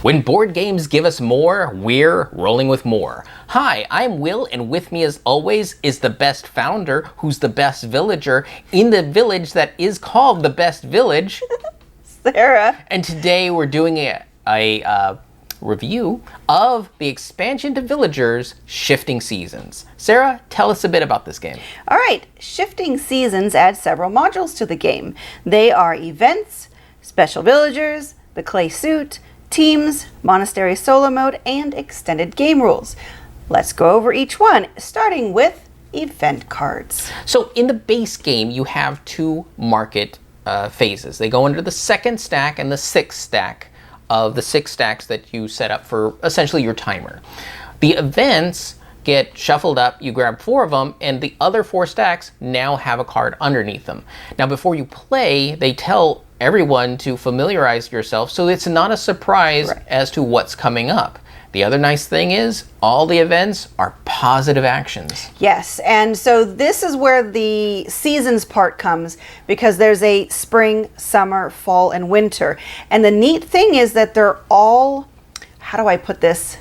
When board games give us more, we're rolling with more. Hi, I'm Will, and with me as always is the best founder, who's the best villager in the village that is called the best village, Sarah. And today we're doing a review of the expansion to Villagers, Shifting Seasons. Sarah, tell us a bit about this game. All right, Shifting Seasons adds several modules to the game. They are events, special villagers, the clay suit, teams, Monastery Solo mode, and extended game rules. Let's go over each one, starting with event cards. So in the base game, you have two market phases. They go under the second stack and the sixth stack of the 6 stacks that you set up for essentially your timer. The events get shuffled up, you grab 4 of them, and the other 4 stacks now have a card underneath them. Now before you play, they tell everyone to familiarize yourself so it's not a surprise as to what's coming up. The other nice thing is all the events are positive actions. Yes, and so this is where the seasons part comes, because there's a spring, summer, fall, and winter. And the neat thing is that they're all, how do I put this?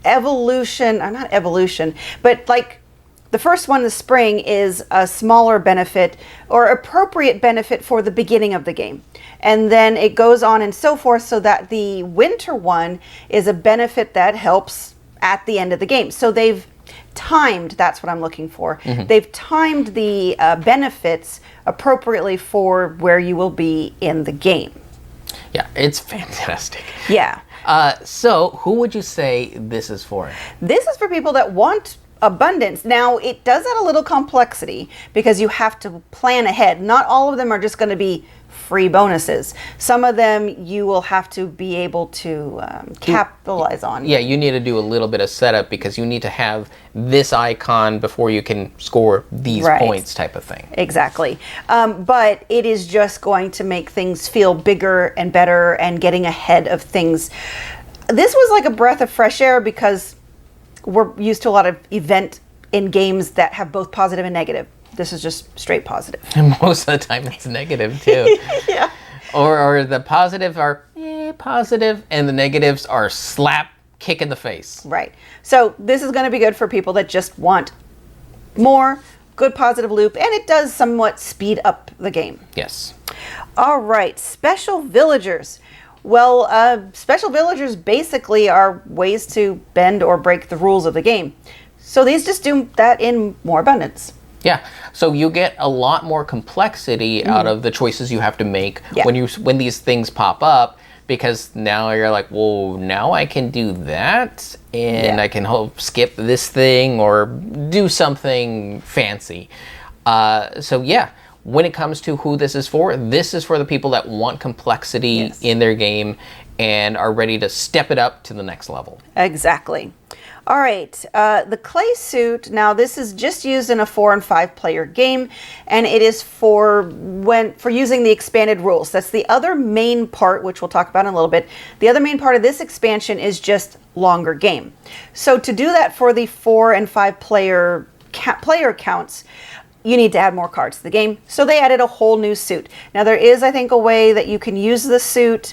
Evolution, not evolution, but like the first one, the spring, is a smaller benefit or appropriate benefit for the beginning of the game. And then it goes on and so forth, so that the winter one is a benefit that helps at the end of the game. So they've timed, that's what I'm looking for. Mm-hmm. They've timed the benefits appropriately for where you will be in the game. Yeah, it's fantastic. Yeah. So who would you say this is for? This is for people that want abundance. Now, it does add a little complexity because you have to plan ahead. Not all of them are just going to be free bonuses. Some of them you will have to be able to capitalize on. Yeah, you need to do a little bit of setup because you need to have this icon before you can score these points type of thing. Exactly. But it is just going to make things feel bigger and better and getting ahead of things. This was like a breath of fresh air because we're used to a lot of event in games that have both positive and negative. This is just straight positive. And most of the time it's negative too. Yeah. Or the positive are positive and the negatives are slap, kick in the face. Right. So this is going to be good for people that just want more, good positive loop, and it does somewhat speed up the game. Yes. All right, special villagers. Well, special villagers basically are ways to bend or break the rules of the game. So these just do that in more abundance. Yeah, so you get a lot more complexity out of the choices you have to make when these things pop up, because now you're like, well, now I can do that, and I can skip this thing or do something fancy. So yeah. When it comes to who this is for the people that want complexity in their game and are ready to step it up to the next level. Exactly. All right, the clay suit, now this is just used in a 4 and 5 player game, and it is for using the expanded rules. That's the other main part, which we'll talk about in a little bit. The other main part of this expansion is just longer game. So to do that for the 4 and 5 player counts, you need to add more cards to the game. So they added a whole new suit. Now there is, I think, a way that you can use the suit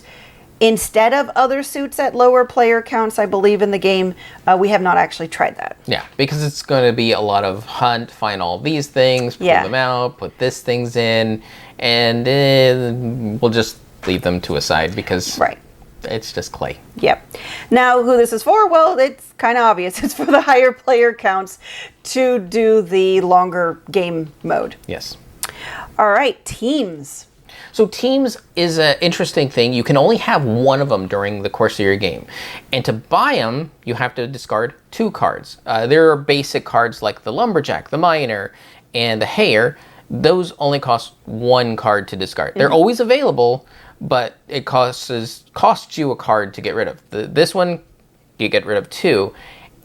instead of other suits at lower player counts, I believe, in the game. We have not actually tried that. Yeah, because it's going to be a lot of hunt, find all these things, pull them out, put this things in, and we'll just leave them to a side because it's just clay. Yep. Now, who this is for? Well, it's kind of obvious. It's for the higher player counts to do the longer game mode. Yes. All right, teams. So teams is an interesting thing. You can only have one of them during the course of your game. And to buy them, you have to discard 2 cards. There are basic cards like the Lumberjack, the Miner, and the Hare. Those only cost 1 card to discard. They're always available, but it costs you a card to get rid of. This one, you get rid of 2,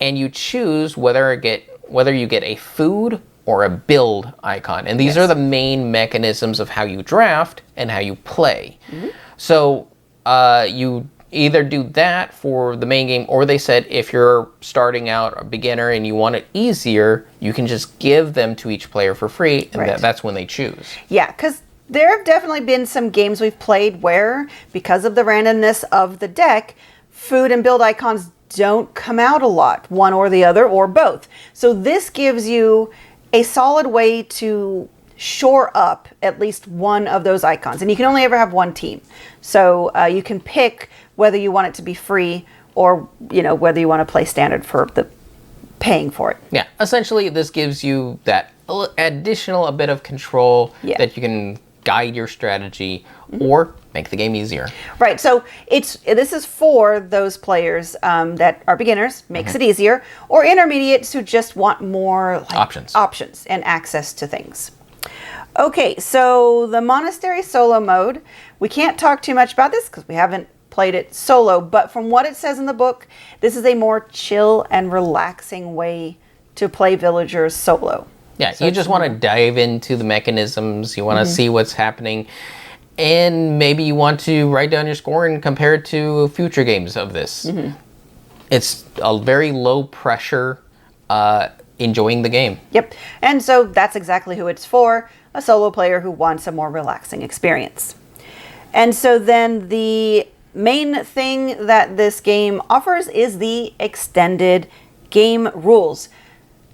and you choose whether you get a food or a build icon. And these are the main mechanisms of how you draft and how you play. Mm-hmm. So you either do that for the main game, or they said if you're starting out a beginner and you want it easier, you can just give them to each player for free, and that's when they choose. Yeah, because There have definitely been some games we've played where, because of the randomness of the deck, food and build icons don't come out a lot, one or the other, or both. So this gives you a solid way to shore up at least one of those icons. And you can only ever have one team. So you can pick whether you want it to be free or, whether you want to play standard for the paying for it. Yeah, essentially this gives you that additional a bit of control that you can guide your strategy or make the game easier. Right. So this is for those players that are beginners, makes it easier, or intermediates who just want more options and access to things. Okay, so the Monastery Solo mode, we can't talk too much about this because we haven't played it solo, but from what it says in the book, this is a more chill and relaxing way to play villagers solo. Yeah, so you just want to dive into the mechanisms, you want to see what's happening, and maybe you want to write down your score and compare it to future games of this. It's a very low pressure, enjoying the game. Yep, and so that's exactly who it's for, a solo player who wants a more relaxing experience. And so then the main thing that this game offers is the extended game rules.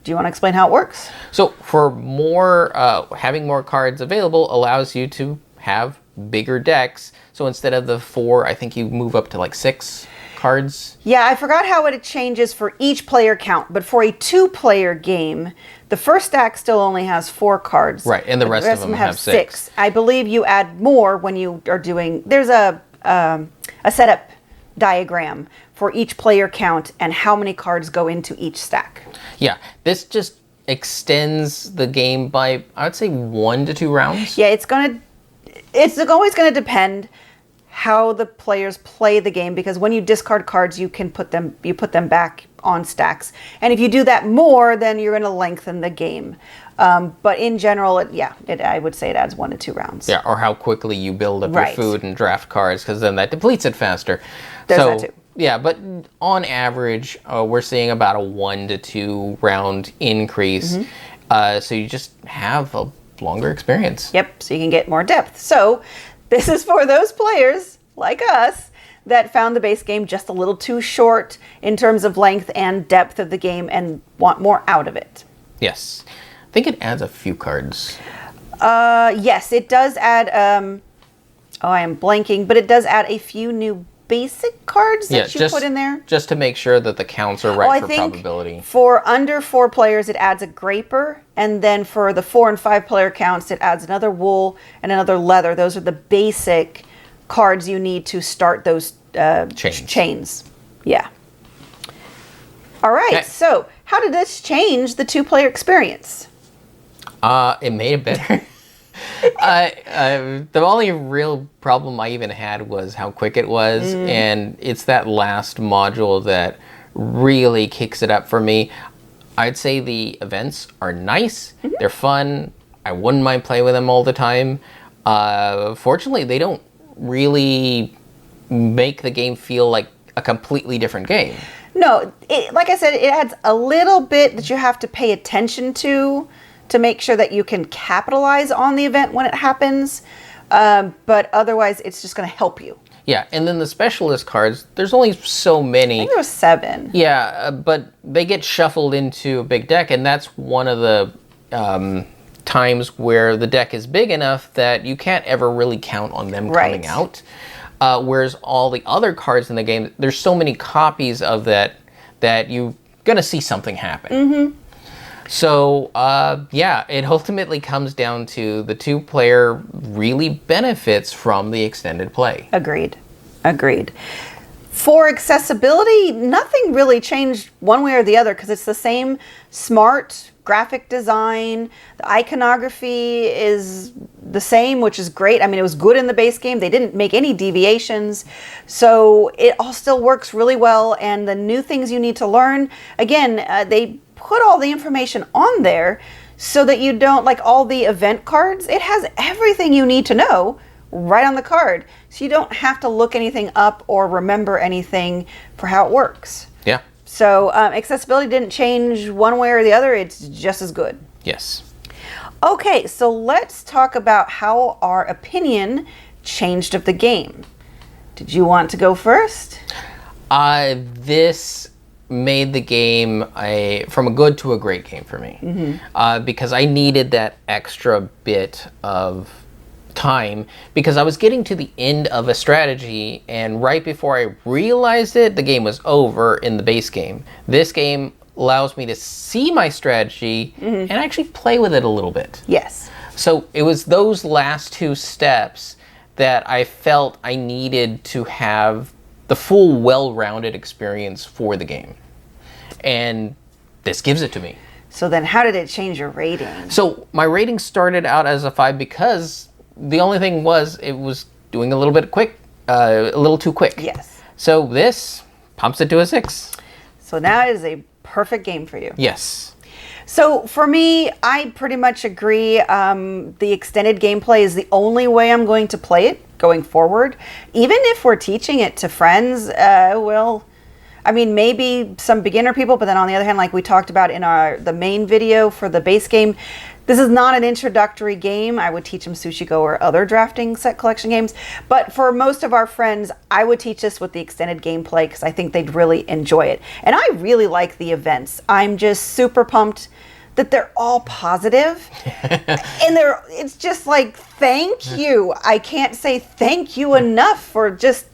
Do you want to explain how it works? So for more, having more cards available allows you to have bigger decks. So instead of the 4, I think you move up to like 6 cards. Yeah, I forgot how it changes for each player count, but for a 2-player game, the first stack still only has 4 cards. Right, and the rest of them have 6. I believe you add more when you are doing, there's a setup diagram for each player count and how many cards go into each stack. Yeah, this just extends the game by, I would say, 1 to 2 rounds. Yeah, it's always going to depend how the players play the game, because when you discard cards, you put them back on stacks. And if you do that more, then you're going to lengthen the game. But in general, I would say it adds 1 to 2 rounds. Yeah, or how quickly you build up your food and draft cards, because then that depletes it faster. There's that too. Yeah, but on average, we're seeing about a 1 to 2 round increase. So you just have a longer experience. Yep, so you can get more depth. So this is for those players like us that found the base game just a little too short in terms of length and depth of the game and want more out of it. Yes. I think it adds a few cards. Yes, it does add, I am blanking, but it does add a few new basic cards that you put in there. Just to make sure that the counts are right for probability. For under 4 players, it adds a graper, and then for the 4 and 5 player counts, it adds another wool and another leather. Those are the basic cards you need to start those chains. Yeah. All right. Okay. So how did this change the 2-player experience? It made it better. The only real problem I even had was how quick it was, and it's that last module that really kicks it up for me. I'd say the events are nice, they're fun, I wouldn't mind playing with them all the time. Fortunately, they don't really make the game feel like a completely different game. No, like I said, it adds a little bit that you have to pay attention to make sure that you can capitalize on the event when it happens. But otherwise, it's just going to help you. Yeah, and then the specialist cards, there's only so many. I think there were 7. Yeah, but they get shuffled into a big deck, and that's one of the times where the deck is big enough that you can't ever really count on them coming out. Whereas all the other cards in the game, there's so many copies of that you're going to see something happen. So, it ultimately comes down to the 2-player really benefits from the extended play. Agreed. For accessibility, nothing really changed one way or the other because it's the same smart graphic design. The iconography is the same, which is great. I mean, it was good in the base game. They didn't make any deviations. So it all still works really well. And the new things you need to learn, again, they put all the information on there so that you don't, like all the event cards, it has everything you need to know right on the card. So you don't have to look anything up or remember anything for how it works. Yeah. So accessibility didn't change one way or the other. It's just as good. Yes. Okay, so let's talk about how our opinion changed of the game. Did you want to go first? This made the game from a good to a great game for me. Because I needed that extra bit of time, because I was getting to the end of a strategy, and right before I realized it, the game was over in the base game. This game allows me to see my strategy and actually play with it a little bit. Yes. So it was those last two steps that I felt I needed to have the full, well-rounded experience for the game. And this gives it to me. So then how did it change your rating? So my rating started out as a 5 because the only thing was it was doing a little bit quick, a little too quick. Yes. So this pumps it to a 6. So now it is a perfect game for you. Yes. So for me, I pretty much agree. The extended gameplay is the only way I'm going to play it going forward. Even if we're teaching it to friends, maybe some beginner people, but then on the other hand, like we talked about in the main video for the base game, this is not an introductory game. I would teach them Sushi Go or other drafting set collection games. But for most of our friends, I would teach this with the extended gameplay because I think they'd really enjoy it. And I really like the events. I'm just super pumped that they're all positive. And it's just like, thank you. I can't say thank you enough for just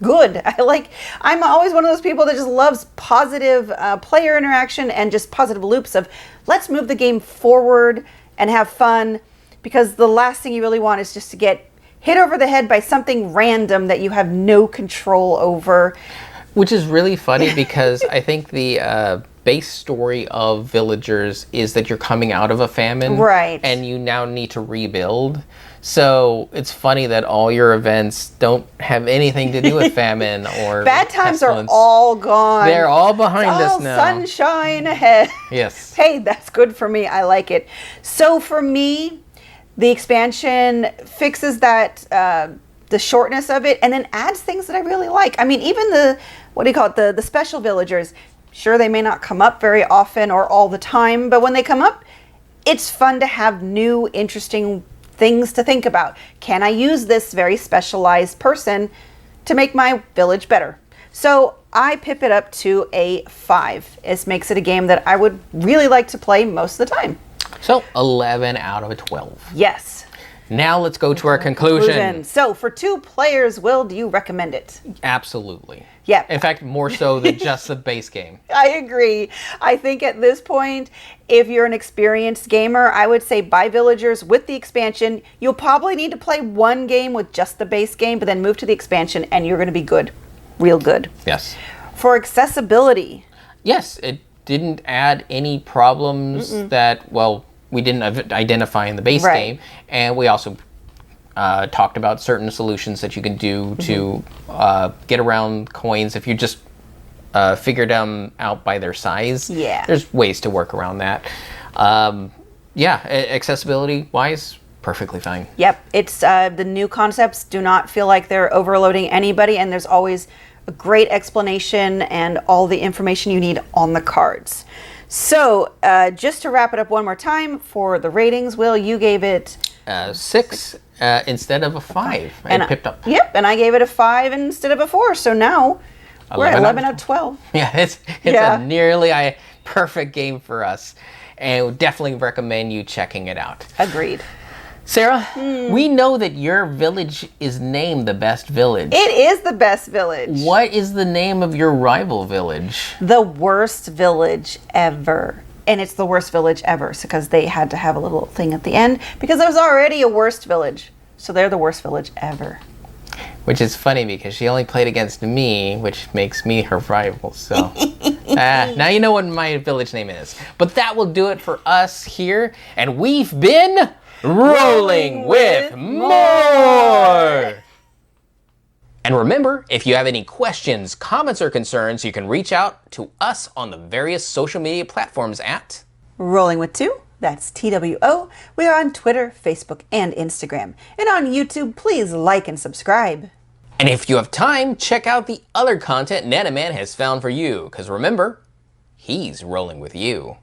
good. I'm always one of those people that just loves positive player interaction and just positive loops of let's move the game forward and have fun, because the last thing you really want is just to get hit over the head by something random that you have no control over. Which is really funny because I think the base story of Villagers is that you're coming out of a famine. Right. And you now need to rebuild. So it's funny that all your events don't have anything to do with famine or bad times pestilence. Are all gone. They're all behind it's us all now. Sunshine ahead. Yes. Hey, that's good for me. I like it. So for me, the expansion fixes that the shortness of it and then adds things that I really like. I mean, even the special villagers, sure, they may not come up very often or all the time, but when they come up, it's fun to have new, interesting things to think about. Can I use this very specialized person to make my village better? So I pip it up to a 5. It makes it a game that I would really like to play most of the time. So 11 out of 12. Yes. Now let's go to our conclusion. So for 2 players, Will, do you recommend it? Absolutely. Yeah. In fact, more so than just the base game. I agree. I think at this point, if you're an experienced gamer, I would say buy Villagers with the expansion. You'll probably need to play 1 game with just the base game, but then move to the expansion and you're going to be good. Real good. Yes. For accessibility. Yes, it didn't add any problems that, we didn't identify in the base game. And we also talked about certain solutions that you can do to get around coins if you just figure them out by their size. Yeah. There's ways to work around that. Accessibility-wise, perfectly fine. Yep. It's the new concepts do not feel like they're overloading anybody, and there's always a great explanation and all the information you need on the cards. So, just to wrap it up one more time, for the ratings, Will, you gave it 6 instead of a 5. And I picked up. Yep, and I gave it a 5 instead of a 4. So now we're at 11 out of 12. Yeah, it's a nearly perfect game for us, and would definitely recommend you checking it out. Agreed. Sarah, we know that your village is named the best village. It is the best village. What is the name of your rival village? The worst village ever. And it's the worst village ever, because they had to have a little thing at the end, because there was already a worst village. So they're the worst village ever. Which is funny because she only played against me, which makes me her rival. So now you know what my village name is. But that will do it for us here. And we've been rolling with more. And remember, if you have any questions, comments, or concerns, you can reach out to us on the various social media platforms at Rolling with 2. That's TWO. We are on Twitter, Facebook, and Instagram. And on YouTube, please like and subscribe. And if you have time, check out the other content Nanaman has found for you. Because remember, he's rolling with you.